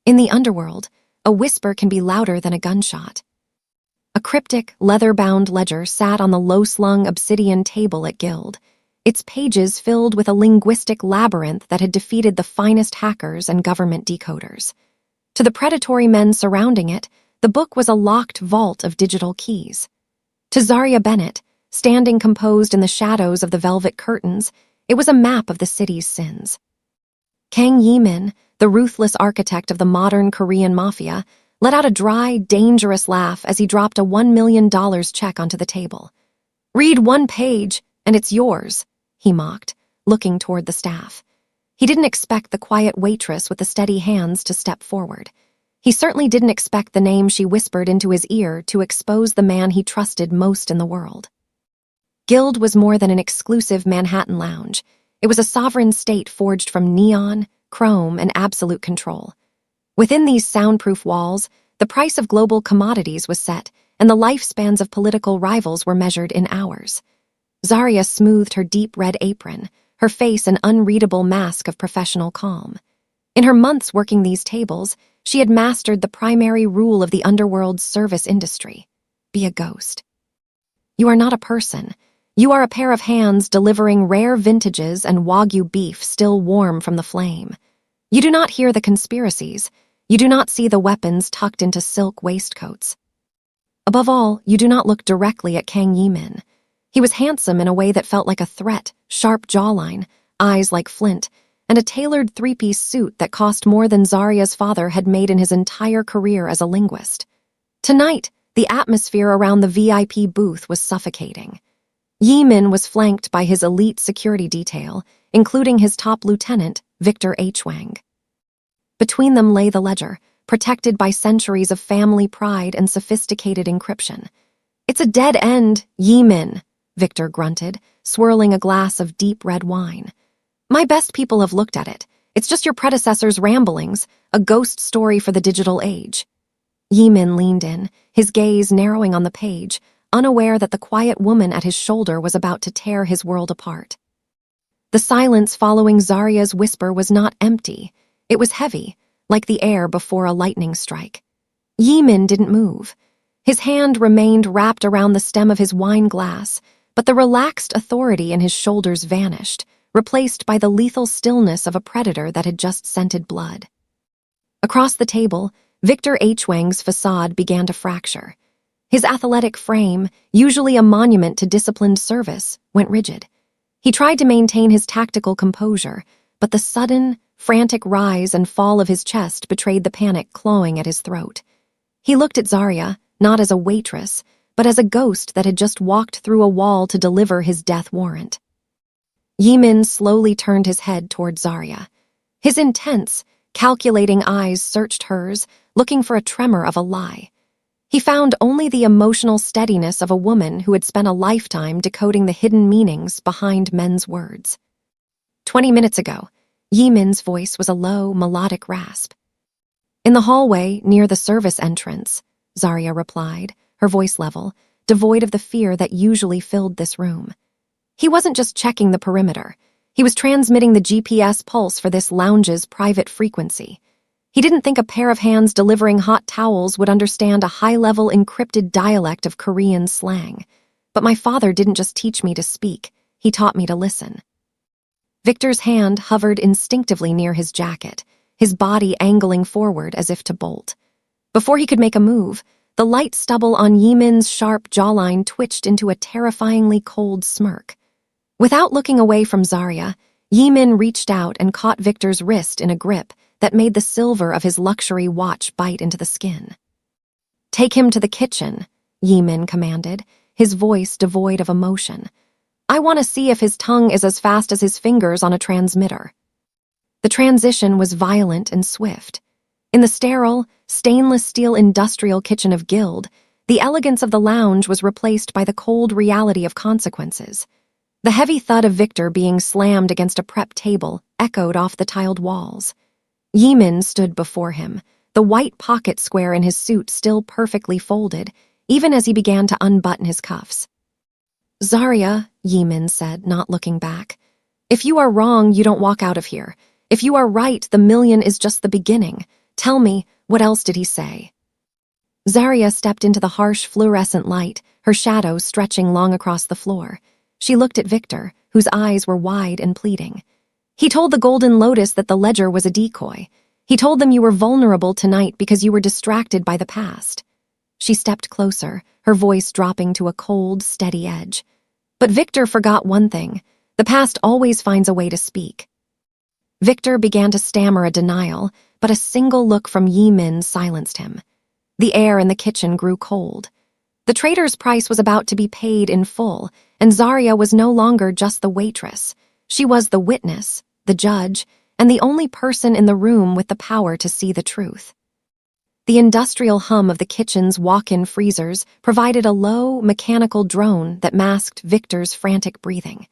In the underworld, a whisper can be louder than a gunshot. A cryptic, leather-bound ledger sat on the low-slung obsidian table at Guild, its pages filled with a linguistic labyrinth that had defeated the finest hackers and government decoders. To the predatory men surrounding it, the book was a locked vault of digital keys. To Zarya Bennett, standing composed in the shadows of the velvet curtains, it was a map of the city's sins. Kang Jae-Min, the ruthless architect of the modern Korean Mafia, let out a dry, dangerous laugh as he dropped a $1 million check onto the table. "Read one page, and it's yours," he mocked, looking toward the staff. He didn't expect the quiet waitress with the steady hands to step forward. He certainly didn't expect the name she whispered into his ear to expose the man he trusted most in the world. Guild was more than an exclusive Manhattan lounge. It was a sovereign state forged from neon, chrome, and absolute control. Within these soundproof walls, the price of global commodities was set, and the lifespans of political rivals were measured in hours. Zarya smoothed her deep red apron, her face an unreadable mask of professional calm. In her months working these tables, she had mastered the primary rule of the underworld's service industry: be a ghost. You are not a person. You are a pair of hands delivering rare vintages and Wagyu beef still warm from the flame. You do not hear the conspiracies. You do not see the weapons tucked into silk waistcoats. Above all, you do not look directly at Kang Jae-Min. He was handsome in a way that felt like a threat, sharp jawline, eyes like flint, and a tailored three-piece suit that cost more than Zarya's father had made in his entire career as a linguist. Tonight, the atmosphere around the VIP booth was suffocating. Jae-Min was flanked by his elite security detail, including his top lieutenant, Victor H. Wang. Between them lay the ledger, protected by centuries of family pride and sophisticated encryption. "It's a dead end, Jae-Min," Victor grunted, swirling a glass of deep red wine. "My best people have looked at it. It's just your predecessor's ramblings, a ghost story for the digital age." Jae-Min leaned in, his gaze narrowing on the page, unaware that the quiet woman at his shoulder was about to tear his world apart. The silence following Zarya's whisper was not empty. It was heavy, like the air before a lightning strike. Jae-Min didn't move. His hand remained wrapped around the stem of his wine glass, but the relaxed authority in his shoulders vanished, replaced by the lethal stillness of a predator that had just scented blood. Across the table, Victor H. Wang's facade began to fracture. His athletic frame, usually a monument to disciplined service, went rigid. He tried to maintain his tactical composure, but the sudden, frantic rise and fall of his chest betrayed the panic clawing at his throat. He looked at Zarya, not as a waitress, but as a ghost that had just walked through a wall to deliver his death warrant. Jae-Min slowly turned his head toward Zarya. His intense, calculating eyes searched hers, looking for a tremor of a lie. He found only the emotional steadiness of a woman who had spent a lifetime decoding the hidden meanings behind men's words. 20 minutes ago, Jae-Min's voice was a low, melodic rasp. "In the hallway, near the service entrance," Zarya replied, her voice level, devoid of the fear that usually filled this room. He wasn't just checking the perimeter. He was transmitting the GPS pulse for this lounge's private frequency. He didn't think a pair of hands delivering hot towels would understand a high-level encrypted dialect of Korean slang. But my father didn't just teach me to speak, he taught me to listen. Victor's hand hovered instinctively near his jacket, his body angling forward as if to bolt. Before he could make a move, the light stubble on Jae-Min's sharp jawline twitched into a terrifyingly cold smirk. Without looking away from Zarya, Jae-Min reached out and caught Victor's wrist in a grip that made the silver of his luxury watch bite into the skin. "Take him to the kitchen," Jae-Min commanded, his voice devoid of emotion. "I want to see if his tongue is as fast as his fingers on a transmitter." The transition was violent and swift. In the sterile, stainless steel industrial kitchen of Guild, the elegance of the lounge was replaced by the cold reality of consequences. The heavy thud of Victor being slammed against a prep table echoed off the tiled walls. Jae-Min stood before him, the white pocket square in his suit still perfectly folded, even as he began to unbutton his cuffs. "Zarya," Jae-Min said, not looking back, "if you are wrong, you don't walk out of here. If you are right, the million is just the beginning. Tell me, what else did he say? Zarya stepped into the harsh fluorescent light, her shadow stretching long across the floor. She looked at Victor, whose eyes were wide and pleading. He told the Golden Lotus that the ledger was a decoy. He told them you were vulnerable tonight because you were distracted by the past. She stepped closer, her voice dropping to a cold, steady edge. But Victor forgot one thing. The past always finds a way to speak. Victor began to stammer a denial, but a single look from Jae-Min silenced him. The air in the kitchen grew cold. The traitor's price was about to be paid in full, and Zarya was no longer just the waitress. She was the witness, the judge, and the only person in the room with the power to see the truth. The industrial hum of the kitchen's walk-in freezers provided a low, mechanical drone that masked Victor's frantic breathing.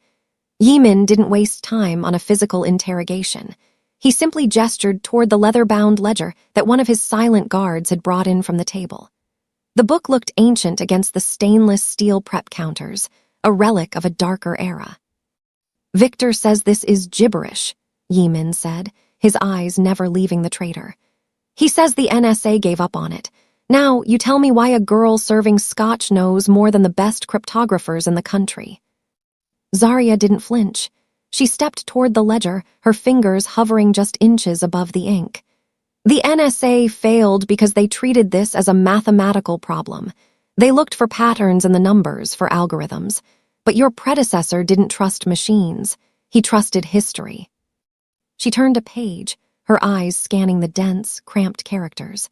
Jae-Min didn't waste time on a physical interrogation. He simply gestured toward the leather-bound ledger that one of his silent guards had brought in from the table. The book looked ancient against the stainless steel prep counters, a relic of a darker era. Victor says this is gibberish, Jae-Min said, his eyes never leaving the traitor. He says the NSA gave up on it. Now, you tell me why a girl serving scotch knows more than the best cryptographers in the country. Zarya didn't flinch. She stepped toward the ledger, her fingers hovering just inches above the ink. The NSA failed because they treated this as a mathematical problem. They looked for patterns in the numbers, for algorithms. But your predecessor didn't trust machines. He trusted history. She turned a page, her eyes scanning the dense, cramped characters.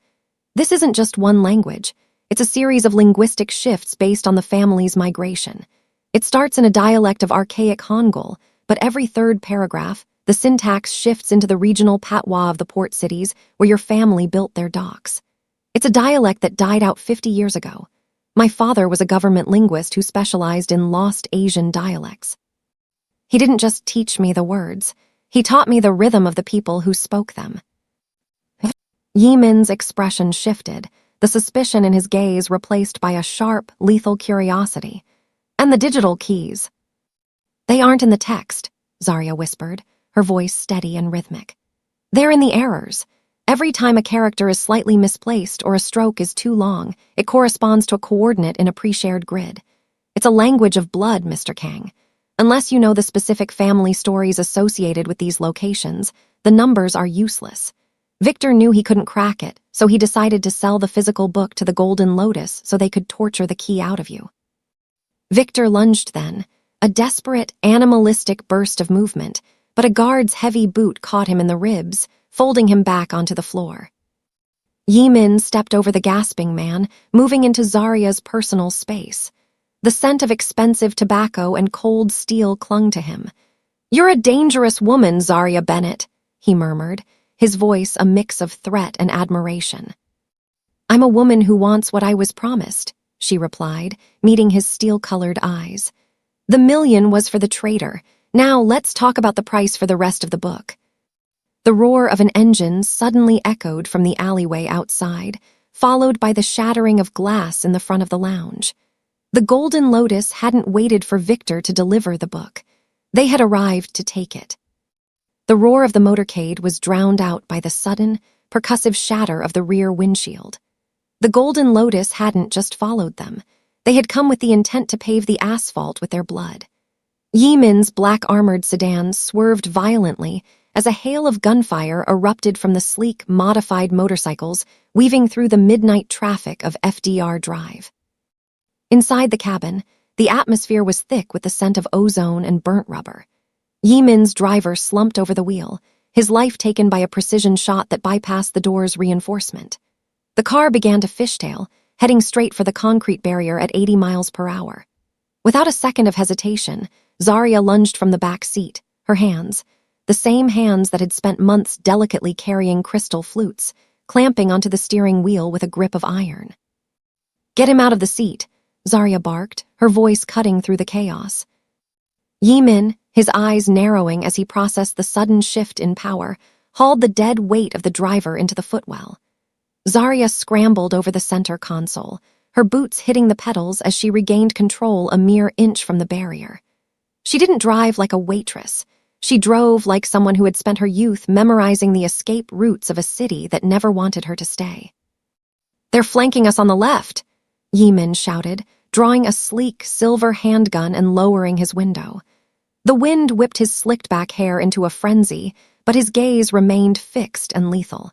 This isn't just one language. It's a series of linguistic shifts based on the family's migration. It starts in a dialect of archaic Hangul, but every third paragraph, the syntax shifts into the regional patois of the port cities where your family built their docks. It's a dialect that died out 50 years ago. My father was a government linguist who specialized in lost Asian dialects. He didn't just teach me the words. He taught me the rhythm of the people who spoke them. Jae-Min's expression shifted, the suspicion in his gaze replaced by a sharp, lethal curiosity. And the digital keys. They aren't in the text, Zarya whispered, her voice steady and rhythmic. They're in the errors. Every time a character is slightly misplaced or a stroke is too long, it corresponds to a coordinate in a pre-shared grid. It's a language of blood, Mr. Kang. Unless you know the specific family stories associated with these locations, the numbers are useless. Victor knew he couldn't crack it, so he decided to sell the physical book to the Golden Lotus so they could torture the key out of you. Victor lunged then, a desperate, animalistic burst of movement, but a guard's heavy boot caught him in the ribs, folding him back onto the floor. Jae-Min stepped over the gasping man, moving into Zarya's personal space. The scent of expensive tobacco and cold steel clung to him. "You're a dangerous woman, Zarya Bennett," he murmured, his voice a mix of threat and admiration. "I'm a woman who wants what I was promised," she replied, meeting his steel-colored eyes. "The million was for the traitor. Now let's talk about the price for the rest of the book." The roar of an engine suddenly echoed from the alleyway outside, followed by the shattering of glass in the front of the lounge. The Golden Lotus hadn't waited for Victor to deliver the book. They had arrived to take it. The roar of the motorcade was drowned out by the sudden, percussive shatter of the rear windshield. The Golden Lotus hadn't just followed them. They had come with the intent to pave the asphalt with their blood. Jae-Min's black-armored sedan swerved violently as a hail of gunfire erupted from the sleek, modified motorcycles weaving through the midnight traffic of FDR Drive. Inside the cabin, the atmosphere was thick with the scent of ozone and burnt rubber. Jae-Min's driver slumped over the wheel, his life taken by a precision shot that bypassed the door's reinforcement. The car began to fishtail, heading straight for the concrete barrier at 80 miles per hour. Without a second of hesitation, Zarya lunged from the back seat, her hands, the same hands that had spent months delicately carrying crystal flutes, clamping onto the steering wheel with a grip of iron. "Get him out of the seat," Zarya barked, her voice cutting through the chaos. Jae-Min, his eyes narrowing as he processed the sudden shift in power, hauled the dead weight of the driver into the footwell. Zarya scrambled over the center console, her boots hitting the pedals as she regained control a mere inch from the barrier. She didn't drive like a waitress. She drove like someone who had spent her youth memorizing the escape routes of a city that never wanted her to stay. "They're flanking us on the left," Jae-Min shouted, drawing a sleek silver handgun and lowering his window. The wind whipped his slicked-back hair into a frenzy, but his gaze remained fixed and lethal.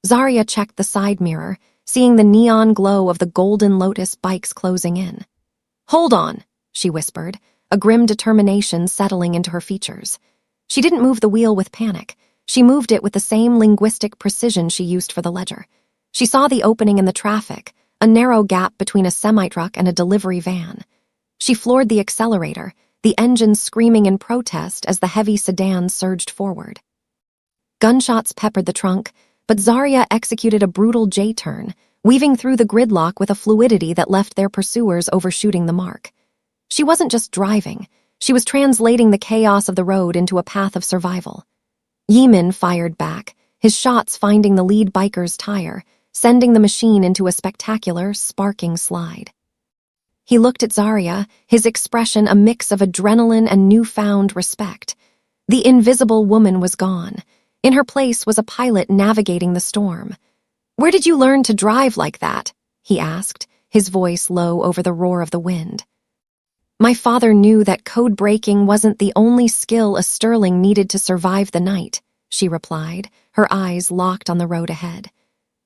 Zarya checked the side mirror, seeing the neon glow of the Golden Lotus bikes closing in. "Hold on," she whispered, a grim determination settling into her features. She didn't move the wheel with panic. She moved it with the same linguistic precision she used for the ledger. She saw the opening in the traffic, a narrow gap between a semi-truck and a delivery van. She floored the accelerator, the engine screaming in protest as the heavy sedan surged forward. Gunshots peppered the trunk, but Zarya executed a brutal J-turn, weaving through the gridlock with a fluidity that left their pursuers overshooting the mark. She wasn't just driving, she was translating the chaos of the road into a path of survival. Jae-Min fired back, his shots finding the lead biker's tire, sending the machine into a spectacular, sparking slide. He looked at Zarya, his expression a mix of adrenaline and newfound respect. The invisible woman was gone. In her place was a pilot navigating the storm. "Where did you learn to drive like that?" he asked, his voice low over the roar of the wind. "My father knew that code breaking wasn't the only skill a Sterling needed to survive the night," she replied, her eyes locked on the road ahead.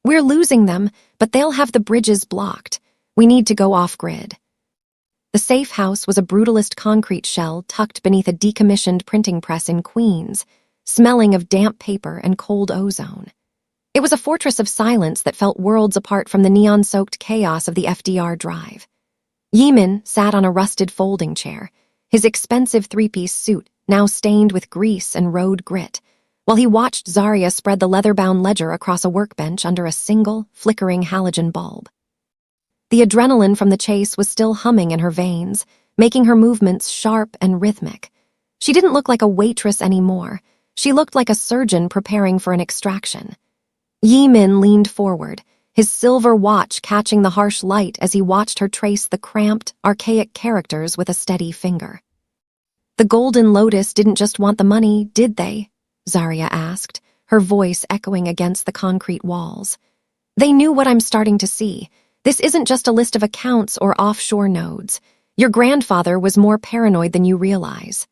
"We're losing them, but they'll have the bridges blocked. We need to go off-grid." The safe house was a brutalist concrete shell tucked beneath a decommissioned printing press in Queens, smelling of damp paper and cold ozone. It was a fortress of silence that felt worlds apart from the neon-soaked chaos of the FDR drive. Jae-Min sat on a rusted folding chair, his expensive three-piece suit now stained with grease and road grit, while he watched Zarya spread the leather-bound ledger across a workbench under a single, flickering halogen bulb. The adrenaline from the chase was still humming in her veins, making her movements sharp and rhythmic. She didn't look like a waitress anymore. She looked like a surgeon preparing for an extraction. Jae-Min leaned forward, his silver watch catching the harsh light as he watched her trace the cramped, archaic characters with a steady finger. "The Golden Lotus didn't just want the money, did they?" Zarya asked, her voice echoing against the concrete walls. "They knew what I'm starting to see. This isn't just a list of accounts or offshore nodes. Your grandfather was more paranoid than you realize."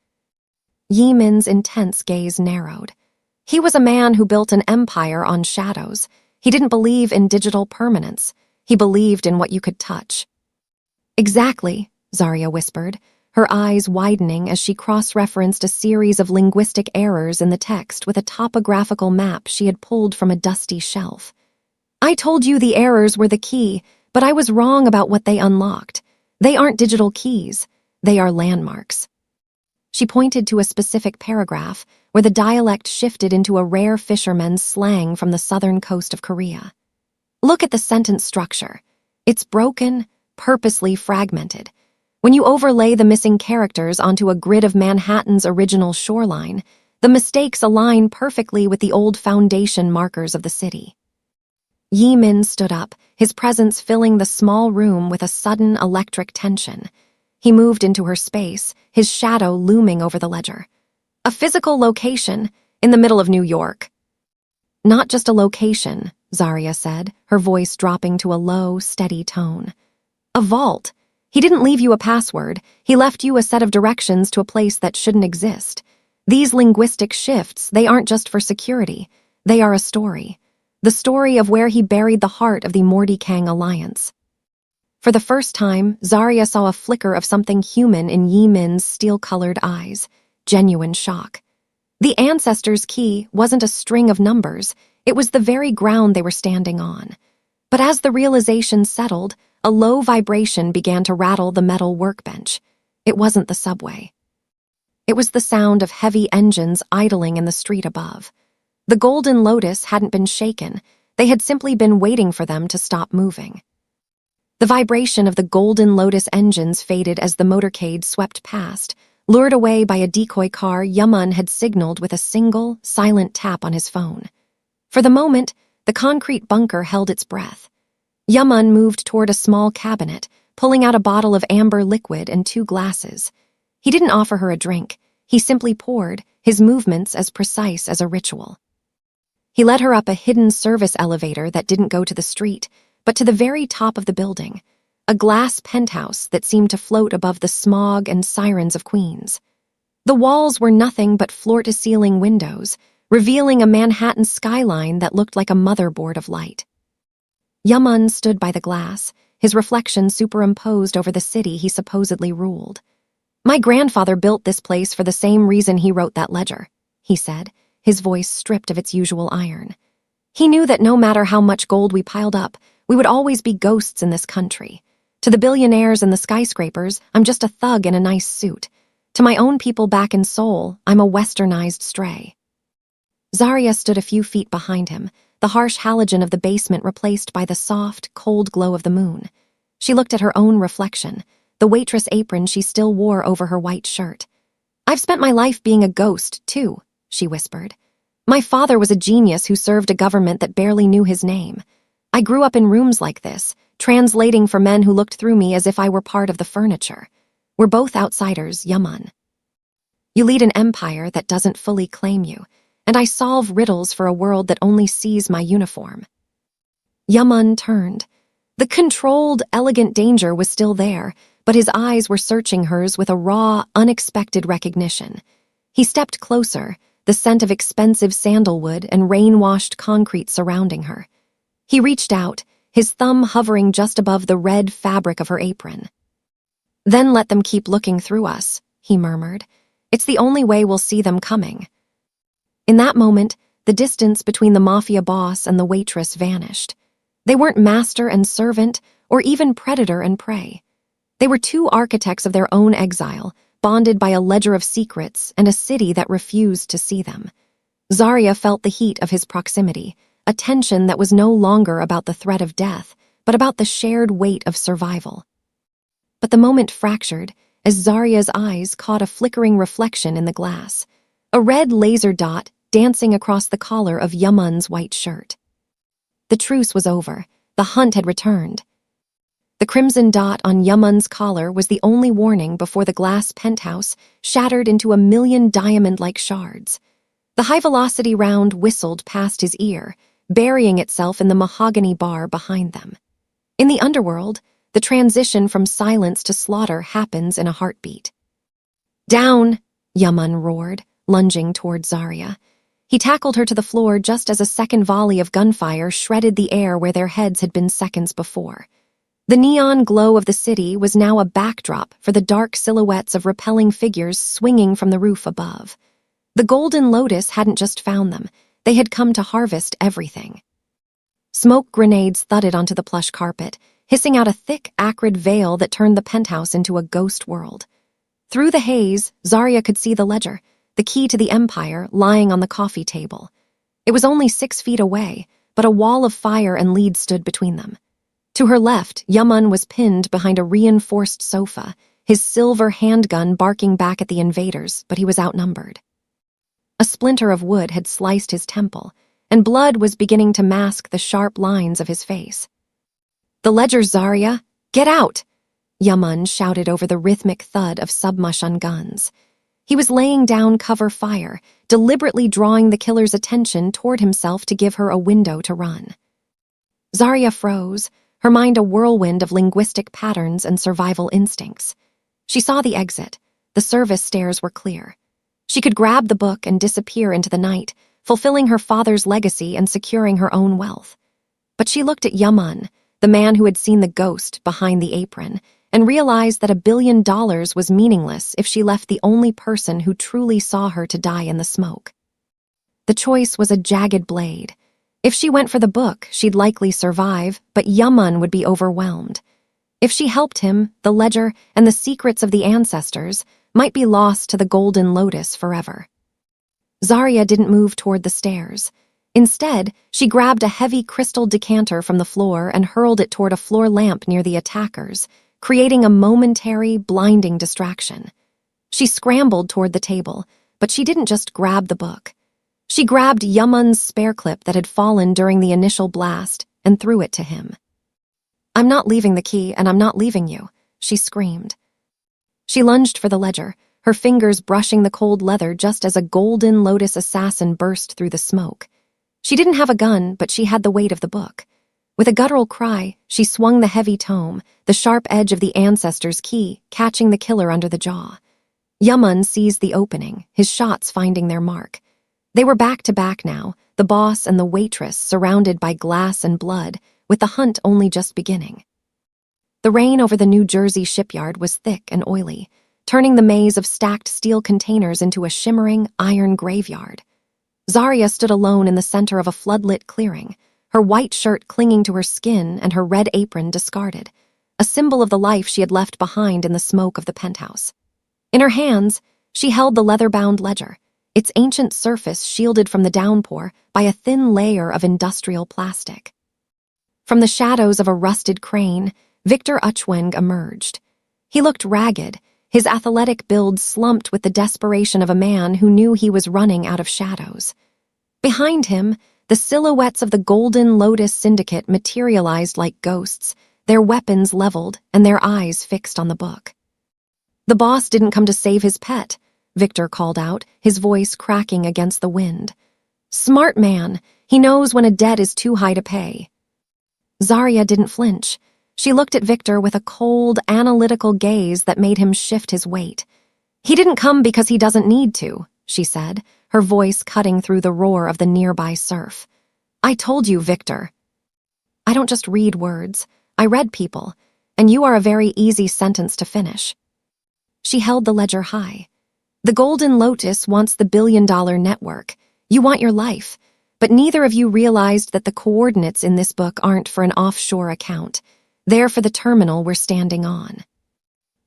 Jae-Min's intense gaze narrowed. He was a man who built an empire on shadows. He didn't believe in digital permanence. He believed in what you could touch. "Exactly," Zarya whispered, her eyes widening as she cross-referenced a series of linguistic errors in the text with a topographical map she had pulled from a dusty shelf. "I told you the errors were the key, but I was wrong about what they unlocked. They aren't digital keys. They are landmarks." She pointed to a specific paragraph where the dialect shifted into a rare fisherman's slang from the southern coast of Korea. "Look at the sentence structure. It's broken, purposely fragmented. When you overlay the missing characters onto a grid of Manhattan's original shoreline, the mistakes align perfectly with the old foundation markers of the city." Jae-Min stood up, his presence filling the small room with a sudden electric tension. He moved into her space, his shadow looming over the ledger. "A physical location in the middle of New York." "Not just a location," Zarya said, her voice dropping to a low, steady tone. "A vault. He didn't leave you a password. He left you a set of directions to a place that shouldn't exist. These linguistic shifts, they aren't just for security. They are a story. The story of where he buried the heart of the Morty-Kang alliance." For the first time, Zarya saw a flicker of something human in Jae-Min's steel-colored eyes. Genuine shock. The ancestors' key wasn't a string of numbers, it was the very ground they were standing on. But as the realization settled, a low vibration began to rattle the metal workbench. It wasn't the subway. It was the sound of heavy engines idling in the street above. The Golden Lotus hadn't been shaken, they had simply been waiting for them to stop moving. The vibration of the Golden Lotus engines faded as the motorcade swept past, lured away by a decoy car Jae-Min had signaled with a single, silent tap on his phone. For the moment, the concrete bunker held its breath. Jae-Min moved toward a small cabinet, pulling out a bottle of amber liquid and 2 glasses. He didn't offer her a drink. He simply poured, his movements as precise as a ritual. He led her up a hidden service elevator that didn't go to the street, but to the very top of the building, a glass penthouse that seemed to float above the smog and sirens of Queens. The walls were nothing but floor-to-ceiling windows, revealing a Manhattan skyline that looked like a motherboard of light. Yaman stood by the glass, his reflection superimposed over the city he supposedly ruled. "My grandfather built this place for the same reason he wrote that ledger," he said, his voice stripped of its usual iron. "He knew that no matter how much gold we piled up, we would always be ghosts in this country. To the billionaires and the skyscrapers, I'm just a thug in a nice suit. To my own people back in Seoul, I'm a westernized stray." Zarya stood a few feet behind him, the harsh halogen of the basement replaced by the soft, cold glow of the moon. She looked at her own reflection, the waitress apron she still wore over her white shirt. "I've spent my life being a ghost, too," she whispered. "My father was a genius who served a government that barely knew his name. I grew up in rooms like this, translating for men who looked through me as if I were part of the furniture. We're both outsiders, Yaman. You lead an empire that doesn't fully claim you, and I solve riddles for a world that only sees my uniform." Yaman turned. The controlled, elegant danger was still there, but his eyes were searching hers with a raw, unexpected recognition. He stepped closer, the scent of expensive sandalwood and rain-washed concrete surrounding her. He reached out, his thumb hovering just above the red fabric of her apron. "Then let them keep looking through us," he murmured. "It's the only way we'll see them coming." In that moment, the distance between the mafia boss and the waitress vanished. They weren't master and servant, or even predator and prey. They were two architects of their own exile, bonded by a ledger of secrets and a city that refused to see them. Zarya felt the heat of his proximity, a tension that was no longer about the threat of death, but about the shared weight of survival. But the moment fractured as Zarya's eyes caught a flickering reflection in the glass, a red laser dot dancing across the collar of Yaman's white shirt. The truce was over. The hunt had returned. The crimson dot on Yaman's collar was the only warning before the glass penthouse shattered into a million diamond-like shards. The high-velocity round whistled past his ear, burying itself in the mahogany bar behind them. In the underworld, the transition from silence to slaughter happens in a heartbeat. "Down!" Yaman roared, lunging toward Zarya. He tackled her to the floor just as a second volley of gunfire shredded the air where their heads had been seconds before. The neon glow of the city was now a backdrop for the dark silhouettes of repelling figures swinging from the roof above. The Golden Lotus hadn't just found them, they had come to harvest everything. Smoke grenades thudded onto the plush carpet, hissing out a thick, acrid veil that turned the penthouse into a ghost world. Through the haze, Zarya could see the ledger, the key to the empire, lying on the coffee table. It was only 6 feet away, but a wall of fire and lead stood between them. To her left, Yaman was pinned behind a reinforced sofa, his silver handgun barking back at the invaders, but he was outnumbered. A splinter of wood had sliced his temple, and blood was beginning to mask the sharp lines of his face. "The ledger, Zarya! Get out!" Yaman shouted over the rhythmic thud of submachine guns. He was laying down cover fire, deliberately drawing the killer's attention toward himself to give her a window to run. Zarya froze, her mind a whirlwind of linguistic patterns and survival instincts. She saw the exit. The service stairs were clear. She could grab the book and disappear into the night, fulfilling her father's legacy and securing her own wealth. But she looked at Yaman, the man who had seen the ghost behind the apron, and realized that $1 billion was meaningless if she left the only person who truly saw her to die in the smoke. The choice was a jagged blade. If she went for the book, she'd likely survive, but Yaman would be overwhelmed. If she helped him, the ledger and the secrets of the ancestors might be lost to the Golden Lotus forever. Zarya didn't move toward the stairs. Instead, she grabbed a heavy crystal decanter from the floor and hurled it toward a floor lamp near the attackers, creating a momentary, blinding distraction. She scrambled toward the table, but she didn't just grab the book. She grabbed Yaman's spare clip that had fallen during the initial blast and threw it to him. "I'm not leaving the key, and I'm not leaving you," she screamed. She lunged for the ledger, her fingers brushing the cold leather just as a golden lotus assassin burst through the smoke. She didn't have a gun, but she had the weight of the book. With a guttural cry, she swung the heavy tome, the sharp edge of the ancestor's key, catching the killer under the jaw. Yaman seized the opening, his shots finding their mark. They were back to back now, the boss and the waitress surrounded by glass and blood, with the hunt only just beginning. The rain over the New Jersey shipyard was thick and oily, turning the maze of stacked steel containers into a shimmering iron graveyard. Zarya stood alone in the center of a floodlit clearing, her white shirt clinging to her skin and her red apron discarded, a symbol of the life she had left behind in the smoke of the penthouse. In her hands, she held the leather-bound ledger, its ancient surface shielded from the downpour by a thin layer of industrial plastic. From the shadows of a rusted crane, Victor Uchweng emerged. He looked ragged, his athletic build slumped with the desperation of a man who knew he was running out of shadows. Behind him, the silhouettes of the Golden Lotus Syndicate materialized like ghosts, their weapons leveled and their eyes fixed on the book. "The boss didn't come to save his pet," Victor called out, his voice cracking against the wind. "Smart man, he knows when a debt is too high to pay." Zarya didn't flinch. She looked at Victor with a cold, analytical gaze that made him shift his weight. "He didn't come because he doesn't need to," she said, her voice cutting through the roar of the nearby surf. "I told you, Victor. I don't just read words. I read people, and you are a very easy sentence to finish." She held the ledger high. "The Golden Lotus wants the billion-dollar network. You want your life, but neither of you realized that the coordinates in this book aren't for an offshore account. They're for the terminal we're standing on."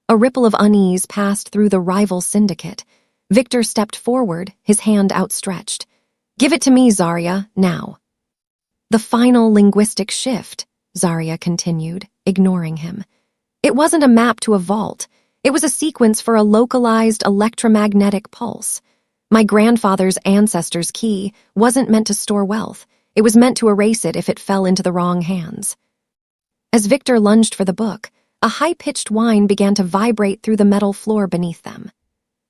A ripple of unease passed through the rival syndicate. Victor stepped forward, his hand outstretched. "Give it to me, Zarya, now." "The final linguistic shift," Zarya continued, ignoring him. "It wasn't a map to a vault. It was a sequence for a localized electromagnetic pulse. My grandfather's ancestor's key wasn't meant to store wealth. It was meant to erase it if it fell into the wrong hands." As Victor lunged for the book, a high-pitched whine began to vibrate through the metal floor beneath them.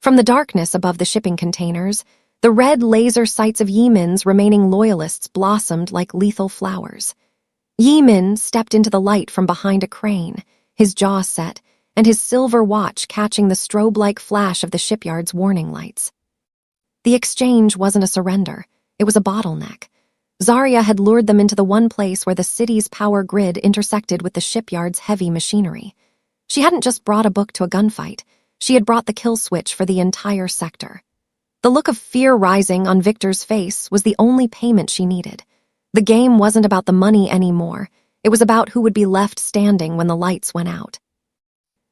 From the darkness above the shipping containers, the red laser sights of Yi-Min's remaining loyalists blossomed like lethal flowers. Yi-Min stepped into the light from behind a crane, his jaw set, and his silver watch catching the strobe-like flash of the shipyard's warning lights. The exchange wasn't a surrender, it was a bottleneck. Zarya had lured them into the one place where the city's power grid intersected with the shipyard's heavy machinery. She hadn't just brought a book to a gunfight, she had brought the kill switch for the entire sector. The look of fear rising on Victor's face was the only payment she needed. The game wasn't about the money anymore, it was about who would be left standing when the lights went out.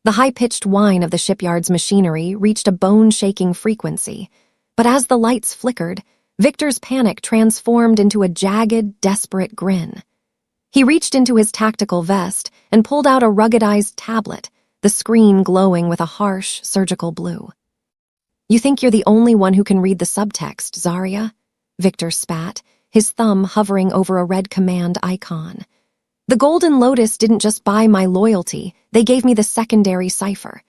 The high-pitched whine of the shipyard's machinery reached a bone-shaking frequency, but as the lights flickered, Victor's panic transformed into a jagged, desperate grin. He reached into his tactical vest and pulled out a ruggedized tablet, the screen glowing with a harsh, surgical blue. "You think you're the only one who can read the subtext, Zarya?" Victor spat, his thumb hovering over a red command icon. "The Golden Lotus didn't just buy my loyalty, they gave me the secondary cipher.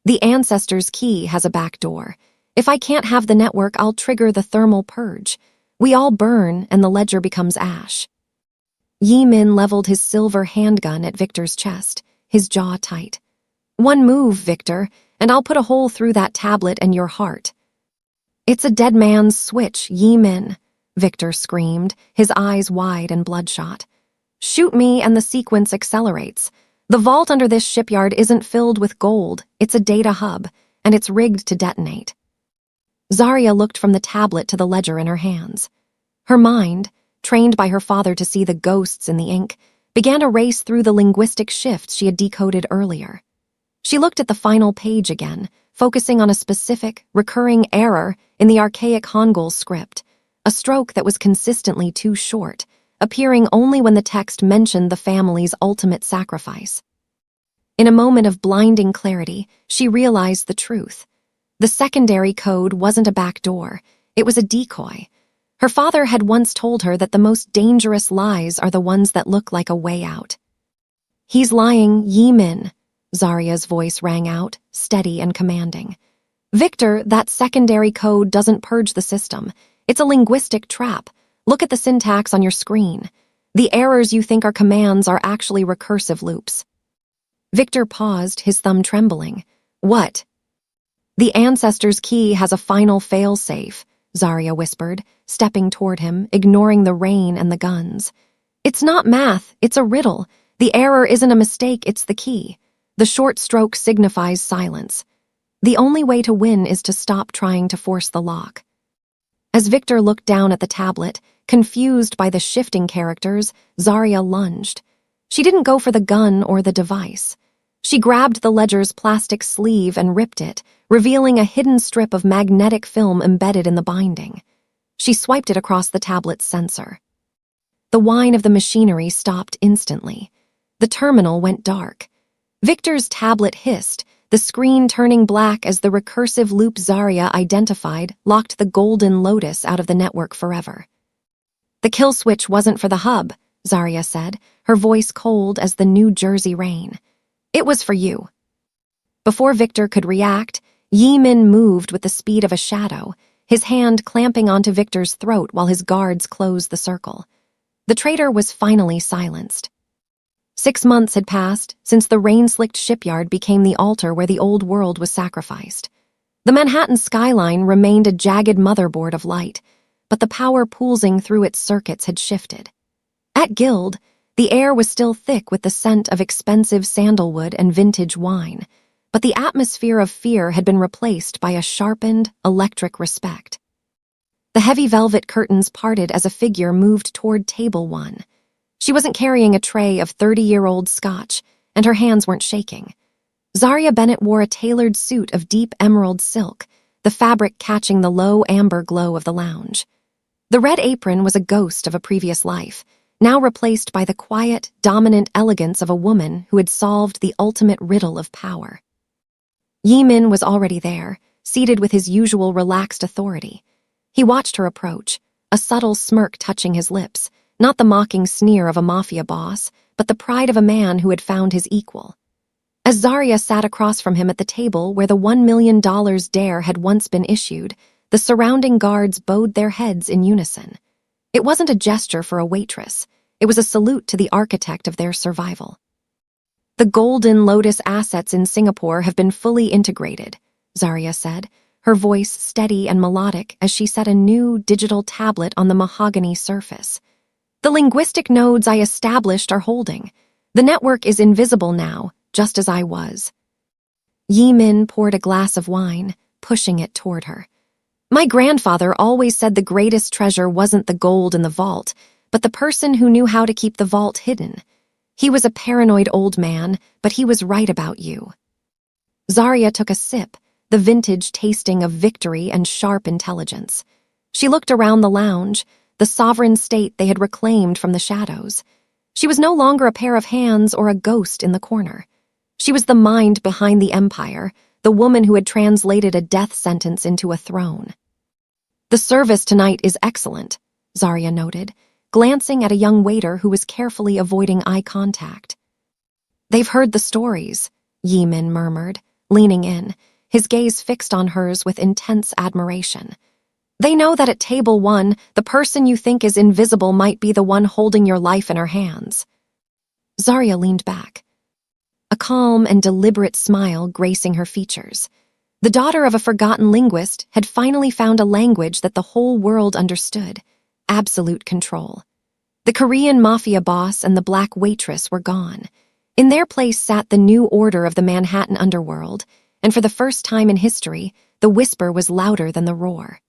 The Ancestor's key has a back door. If I can't have the network, I'll trigger the thermal purge. We all burn, and the ledger becomes ash." Yi-Min leveled his silver handgun at Victor's chest, his jaw tight. "One move, Victor, and I'll put a hole through that tablet and your heart." "It's a dead man's switch, Yi-Min," Victor screamed, his eyes wide and bloodshot. "Shoot me and the sequence accelerates. The vault under this shipyard isn't filled with gold, it's a data hub, and it's rigged to detonate." Zarya looked from the tablet to the ledger in her hands. Her mind, trained by her father to see the ghosts in the ink, began to race through the linguistic shifts she had decoded earlier. She looked at the final page again, focusing on a specific, recurring error in the archaic Hangul script, a stroke that was consistently too short, appearing only when the text mentioned the family's ultimate sacrifice. In a moment of blinding clarity, she realized the truth. The secondary code wasn't a back door, it was a decoy. Her father had once told her that the most dangerous lies are the ones that look like a way out. "He's lying, Yi-Min," Zarya's voice rang out, steady and commanding. Victor, that secondary code doesn't purge the system. It's a linguistic trap. Look at the syntax on your screen. The errors you think are commands are actually recursive loops. Victor paused, his thumb trembling. What? The ancestor's key has a final fail-safe, Zarya whispered, stepping toward him, ignoring the rain and the guns. It's not math, it's a riddle. The error isn't a mistake, it's the key. The short stroke signifies silence. The only way to win is to stop trying to force the lock. As Victor looked down at the tablet, confused by the shifting characters, Zarya lunged. She didn't go for the gun or the device. She grabbed the ledger's plastic sleeve and ripped it, revealing a hidden strip of magnetic film embedded in the binding. She swiped it across the tablet's sensor. The whine of the machinery stopped instantly. The terminal went dark. Victor's tablet hissed, the screen turning black as the recursive loop Zarya identified locked the Golden Lotus out of the network forever. The kill switch wasn't for the hub, Zarya said, her voice cold as the New Jersey rain. It was for you. Before Victor could react, Jae-Min moved with the speed of a shadow, his hand clamping onto Victor's throat while his guards closed the circle. The traitor was finally silenced. 6 months had passed since the rain-slicked shipyard became the altar where the old world was sacrificed. The Manhattan skyline remained a jagged motherboard of light, but the power pulsing through its circuits had shifted. At Guild, the air was still thick with the scent of expensive sandalwood and vintage wine, but the atmosphere of fear had been replaced by a sharpened, electric respect. The heavy velvet curtains parted as a figure moved toward table 1. She wasn't carrying a tray of 30-year-old scotch, and her hands weren't shaking. Zarya Bennett wore a tailored suit of deep emerald silk, the fabric catching the low amber glow of the lounge. The red apron was a ghost of a previous life, now replaced by the quiet, dominant elegance of a woman who had solved the ultimate riddle of power. Jae-Min was already there, seated with his usual relaxed authority. He watched her approach, a subtle smirk touching his lips, not the mocking sneer of a mafia boss, but the pride of a man who had found his equal. As Zarya sat across from him at the table where the $1 million dare had once been issued, the surrounding guards bowed their heads in unison. It wasn't a gesture for a waitress. It was a salute to the architect of their survival. The Golden Lotus assets in Singapore have been fully integrated, Zarya said, her voice steady and melodic as she set a new digital tablet on the mahogany surface. The linguistic nodes I established are holding. The network is invisible now, just as I was. Jae-Min poured a glass of wine, pushing it toward her. My grandfather always said the greatest treasure wasn't the gold in the vault, but the person who knew how to keep the vault hidden. He was a paranoid old man, but he was right about you. Zarya took a sip, the vintage tasting of victory and sharp intelligence. She looked around the lounge, the sovereign state they had reclaimed from the shadows. She was no longer a pair of hands or a ghost in the corner. She was the mind behind the empire, the woman who had translated a death sentence into a throne. The service tonight is excellent, Zarya noted, glancing at a young waiter who was carefully avoiding eye contact. They've heard the stories, Jae-Min murmured, leaning in, his gaze fixed on hers with intense admiration. They know that at table 1, the person you think is invisible might be the one holding your life in her hands. Zarya leaned back, a calm and deliberate smile gracing her features. The daughter of a forgotten linguist had finally found a language that the whole world understood: absolute control. The Korean Mafia boss and the black waitress were gone. In their place sat the new order of the Manhattan underworld, and for the first time in history, the whisper was louder than the roar.